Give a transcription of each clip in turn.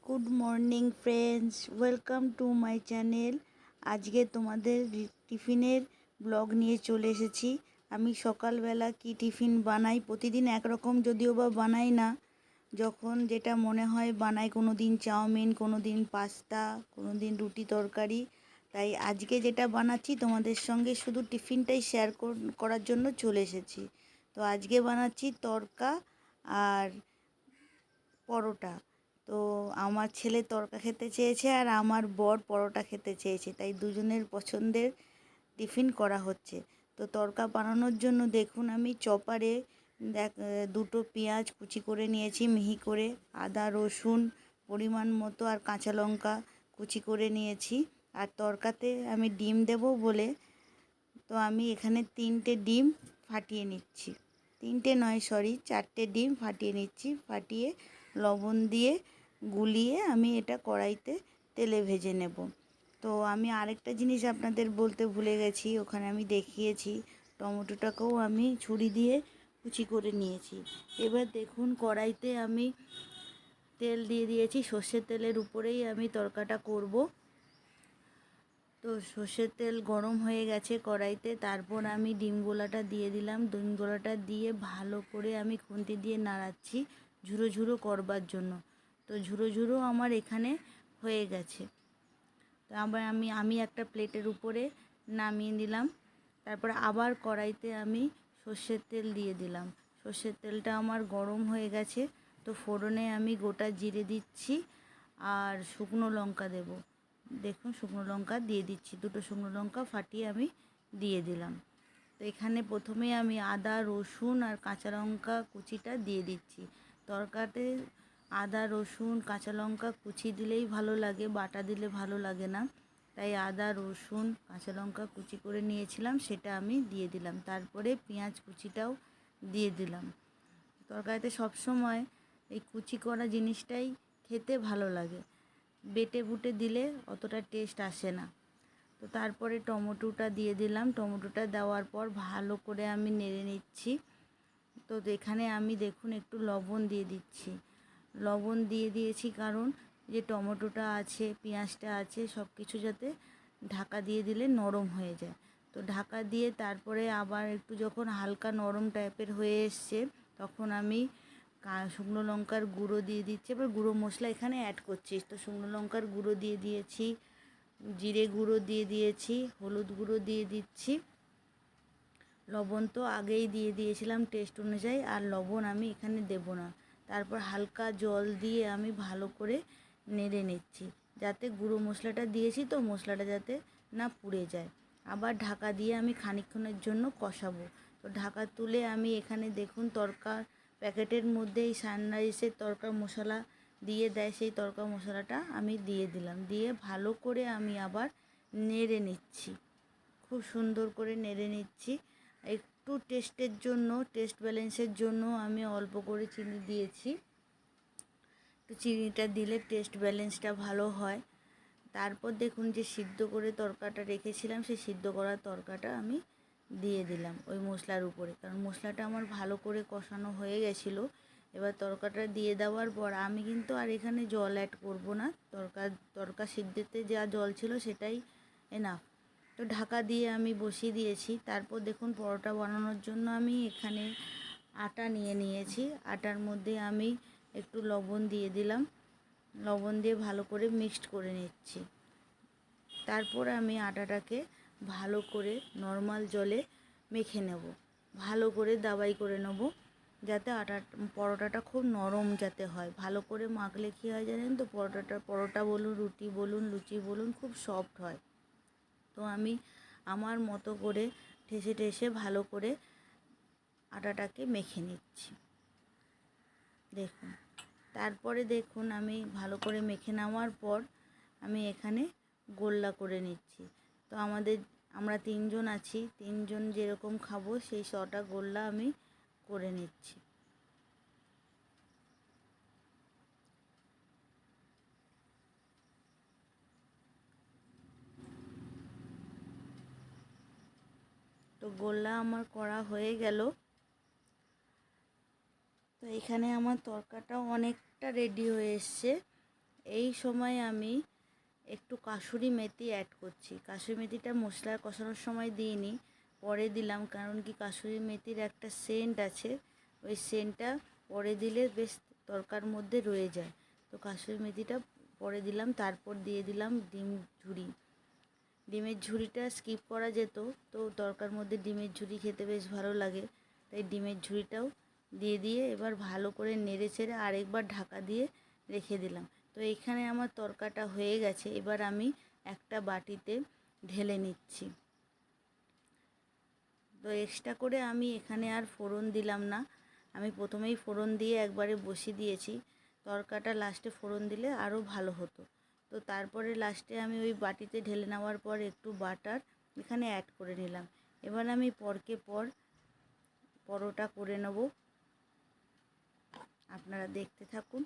Good morning friends, welcome to my channel. আজকে তোমাদের টিফিনের ব্লগ নিয়ে চলে এসেছি। আমি সকালবেলা কি টিফিন বানাই, প্রতিদিন একরকম যদিও বা বানাই না, যখন যেটা মনে হয় বানাই। কোনো দিন চাউমিন, কোনো দিন পাস্তা, কোনো দিন রুটি তরকারি। তাই আজকে যেটা বানাচ্ছি তোমাদের সঙ্গে শুধু টিফিনটাই শেয়ার করার জন্য চলে এসেছি। তো আজকে বানাচ্ছি তড়কা আর পরোটা। তো আমার ছেলে তড়কা খেতে চেয়েছে আর আমার বর পরোটা খেতে চেয়েছে, তাই দুজনের পছন্দের টিফিন করা হচ্ছে। তো তড়কা বানানোর জন্য দেখুন আমি চপারে দুটো পেঁয়াজ কুচি করে নিয়েছি মিহি করে, আদা রসুন পরিমাণ মতো আর কাঁচা লঙ্কা কুচি করে নিয়েছি। আর তড়কাতে আমি ডিম দেব বলে তো আমি এখানে 3টে ডিম ফাটিয়ে নিচ্ছি। 3টে নয়, সরি, 4টে ডিম ফাটিয়ে নিচ্ছি। ফাটিয়ে লবণ দিয়ে গুলিয়ে আমি এটা কড়াইতে তেলে ভেজে নেব। তো আমি আরেকটা জিনিস আপনাদের বলতে ভুলে গেছি, ওখানে আমি দেখিয়েছি টমেটোটাকেও আমি ছুরি দিয়ে কুচি করে নিয়েছি। এবার দেখুন কড়াইতে আমি তেল দিয়ে দিয়েছি, সর্ষের তেলের উপরেই আমি তড়কাটা করব। তো সর্ষের তেল গরম হয়ে গেছে কড়াইতে, তারপর আমি ডিম গোলাটা দিয়ে দিলাম। ডিম গোলাটা দিয়ে ভালো করে আমি খুন্তি দিয়ে নাড়াচ্ছি ঝুরো ঝুরো করবার জন্য। তো ঝুরো ঝুরো আমার এখানে হয়ে গেছে। তো আবার আমি একটা প্লেটের উপরে নামিয়ে দিলাম। তারপর আবার কড়াইতে আমি সর্ষের তেল দিয়ে দিলাম। সর্ষের তেলটা আমার গরম হয়ে গেছে। তো ফোড়নে আমি গোটা জিরে দিচ্ছি আর শুকনো লঙ্কা দেব। দেখুন শুকনো লঙ্কা দিয়ে দিচ্ছি, দুটো শুকনো লঙ্কা ফাটিয়ে আমি দিয়ে দিলাম। তো এখানে প্রথমে আমি আদা রসুন আর কাঁচা লঙ্কা কুচিটা দিয়ে দিচ্ছি। তরকারিতে আদা রসুন কাঁচা লঙ্কা কুচি দিলেই ভালো লাগে, বাটা দিলে ভালো লাগে না। তাই আদা রসুন কাঁচা লঙ্কা কুচি করে নিয়েছিলাম, সেটা আমি দিয়ে দিলাম। তারপরে পেঁয়াজ কুচিটাও দিয়ে দিলাম। তরকারিতে সবসময় এই কুচি করা জিনিসটাই খেতে ভালো লাগে, বেটে বুটে দিলে অতটা টেস্ট আসে না। তো তারপরে টমেটোটা দিয়ে দিলাম। টমেটোটা দেওয়ার পর ভালো করে আমি নেড়ে নিচ্ছি। তো এখানে আমি দেখুন একটু লবণ দিয়ে দিচ্ছি। লবণ দিয়ে দিয়েছি কারণ যে টমেটোটা আছে পেঁয়াজটা আছে সব কিছু যাতে ঢাকা দিয়ে দিলে নরম হয়ে যায়। তো ঢাকা দিয়ে তারপরে আবার একটু যখন হালকা নরম টাইপের হয়ে এসছে তখন আমি শুকনো লঙ্কার গুঁড়ো দিয়ে দিচ্ছি। এবার গুঁড়ো মশলা এখানে অ্যাড করছি। তো শুকনো লঙ্কার গুঁড়ো দিয়ে দিয়েছি, জিরে গুঁড়ো দিয়ে দিয়েছি, হলুদ গুঁড়ো দিয়ে দিচ্ছি। লবণ তো আগেই দিয়ে দিয়েছিলাম টেস্ট অনুযায়ী, আর লবণ আমি এখানে দেব না। তারপর হালকা জল দিয়ে আমি ভালো করে নেড়ে নিচ্ছি, যাতে গুঁড়ো মশলাটা দিয়েছি তো মশলাটা যাতে না পুড়ে যায়। আবার ঢাকা দিয়ে আমি খানিকক্ষণের জন্য কষাবো। তো ঢাকা তুলে আমি এখানে দেখুন তড়কার প্যাকেটের মধ্যে এই সানরাইসের তড়কা মশলা দিয়ে দেয়, সেই তড়কা মশলাটা আমি দিয়ে দিলাম। দিয়ে ভালো করে আমি আবার নেড়ে নিচ্ছি, খুব সুন্দর করে নেড়ে নিচ্ছি। একটু টেস্টের জন্য, টেস্ট ব্যালেন্সের জন্য আমি অল্প করে চিনি দিয়েছি। তো চিনিটা দিলে টেস্ট ব্যালেন্সটা ভালো হয়। তারপর দেখুন যে সিদ্ধ করে তরকাটা রেখেছিলাম, সেই সিদ্ধ করা তরকাটা আমি দিয়ে দিলাম ওই মশলার উপরে, কারণ মশলাটা আমার ভালো করে কষানো হয়ে গেছিলো। এবার তরকাটা দিয়ে দেওয়ার পর আমি কিন্তু আর এখানে জল অ্যাড করব না। তরকা সিদ্ধতে যা জল ছিল সেটাই এনাফ। তো ঢাকা দিয়ে আমি বসিয়ে দিয়েছি। তারপর দেখুন পরোটা বানানোর জন্য আমি এখানে আটা নিয়ে নিয়েছি। আটার মধ্যে আমি একটু লবণ দিয়ে দিলাম। লবণ দিয়ে ভালো করে মিক্সড করে নিচ্ছি। তারপর আমি আটাটাকে ভালো করে নর্মাল জলে মেখে নেব, ভালো করে দাবাই করে নেব, যাতে পরোটাটা খুব নরম যাতে হয়। ভালো করে মাখলে কী হয় জানেন তো, পরোটা বলুন, রুটি বলুন, লুচি বলুন, খুব সফট হয়। তো আমি আমার মতো করে ঠেসে ঠেসে ভালো করে আটাটাকে মেখে নিচ্ছি। দেখুন তারপরে দেখুন আমি ভালো করে মেখে নেওয়ার পর আমি এখানে গোল্লা করে নিচ্ছি। তো আমরা 3জন আছি, 3জন যেরকম খাবো সেই 6টা গোল্লা আমি করে নিচ্ছি। তো গোল্লা আমার করা হয়ে গেল। তো এখানে আমার তরকাটাও অনেকটা রেডি হয়ে এসছে। এই সময় আমি একটু কাসুরি মেথি অ্যাড করছি। কাসুরি মেথিটা মশলা কষানোর সময় দিইনি, পরে দিলাম, কারণ কি কাসুরি মেথির একটা সেন্ট আছে, ওই সেন্টটা পরে দিলে বেশ তরকার মধ্যে রয়ে যায়। তো কাসুরি মেথিটা পরে দিলাম। তারপর দিয়ে দিলাম ডিম ঝুরি। ডিমের ঝুরিটা স্কিপ করা যেত, তো তরকার মধ্যে ডিমের ঝুরি খেতে বেশ ভালো লাগে, তাই ডিমের ঝুরিটাও দিয়ে এবার ভালো করে নেড়ে চেড়ে আরেকবার ঢাকা দিয়ে রেখে দিলাম। তো এখানে আমার তরকাটা হয়ে গেছে। এবার আমি একটা বাটিতে ঢেলে নিচ্ছি। তো এক্সট্রা করে আমি এখানে আর ফোড়ন দিলাম না, আমি প্রথমেই ফোড়ন দিয়ে একবারে বসিয়ে দিয়েছি। তরকাটা লাস্টে ফোড়ন দিলে আরও ভালো হতো। তো তারপরে লাস্টে আমি ওই বাটিতে ঢেলে নেওয়ার পর একটু বাটার এখানে অ্যাড করে নিলাম। এবার আমি পরকে পর পরোটা করে নেব, আপনারা দেখতে থাকুন।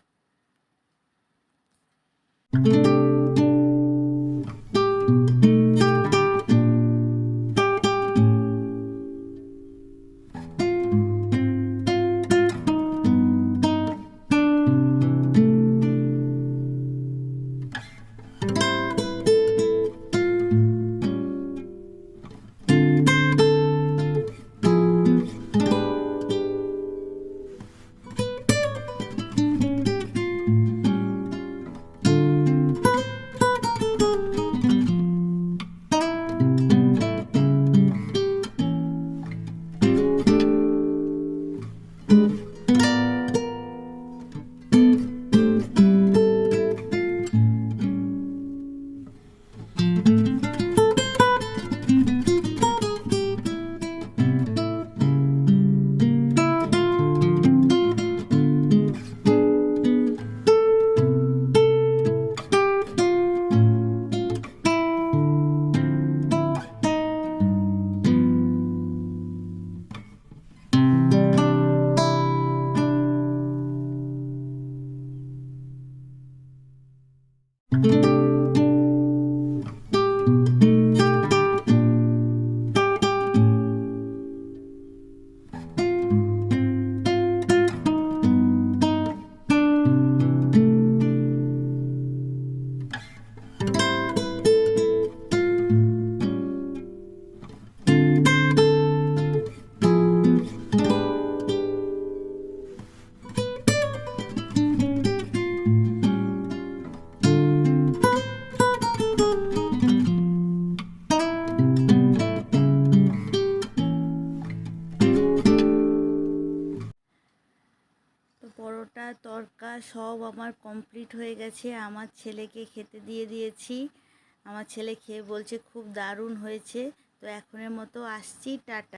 তো পরোটা তরকা সব আমার কমপ্লিট হয়ে গেছে। আমার ছেলেকে খেতে দিয়ে দিয়েছি। আমার ছেলে খেয়ে বলছে খুব দারুণ হয়েছে। তো এখনের মতো আসছি, টাটা।